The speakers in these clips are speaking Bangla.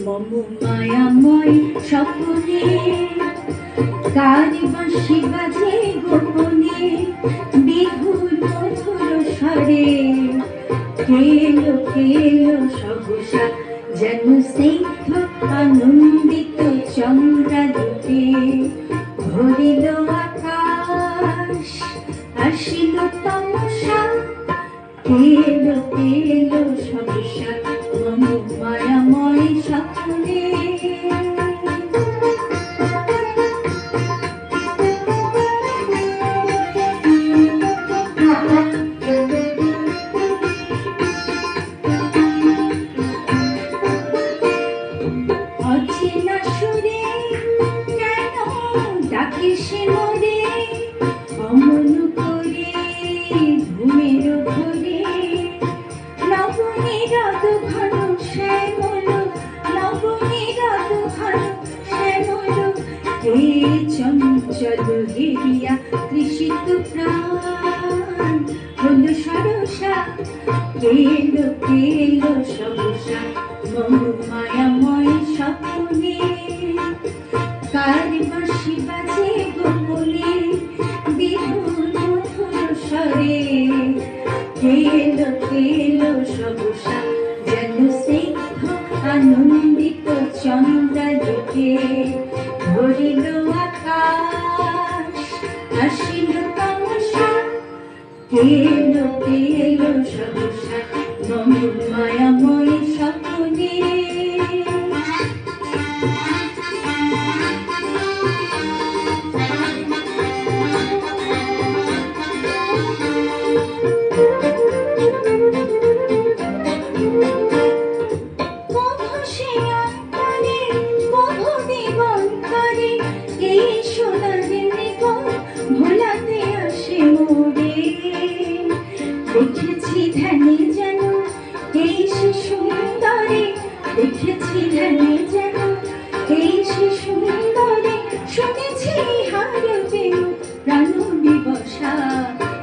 মম মায়াময় স্বপ্নে কার বাঁশি বাজে গোপনে বিহুর মধুর স্বরে কেলো কেলো সহসা যেন স্নিগ্ধ আনন্দিত চন্দ্রালোকে ভরিল আকাশ আসিল তমসা কেলো কেলো সহসা মম মায়াময় স্বপ্নে অচেনা সুরে কেন ডাকে সে মোরে অমন করে ঘুমের ঘরে নবনীরদ ঘন শ্যামল নবনীরদ ঘন শ্যামল হে চঞ্চল হেরিয়া তৃষিত প্রাণ হল সরসা কেলো কেলো সহসা মম মায়াময় স্বপ্নে কার বাঁশি বাজে গোপনে বিহুর মধুর স্বরে কেলো কেলো সহসা যেন স্নিগ্ধ আনন্দিত চন্দ্রালোকে ভরিল আকাশ আসিল তমসা কেলো কেলো সহসা মম মায়াময় স্বপ্নে দেখেছি ধ্যানে যেন এই সে সুন্দরে দেখেছি ধ্যানে যেন এই সে সুন্দরে শুনেছি হারবে প্রাণ বিবসা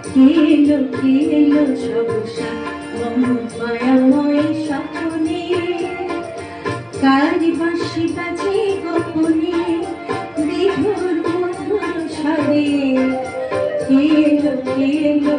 কেলো কেলো সহসা মম মায়াময় স্বপ্নে কার বাঁশি বাজে গোপনে বিহুর মধুর স্বরে কেলো কেলো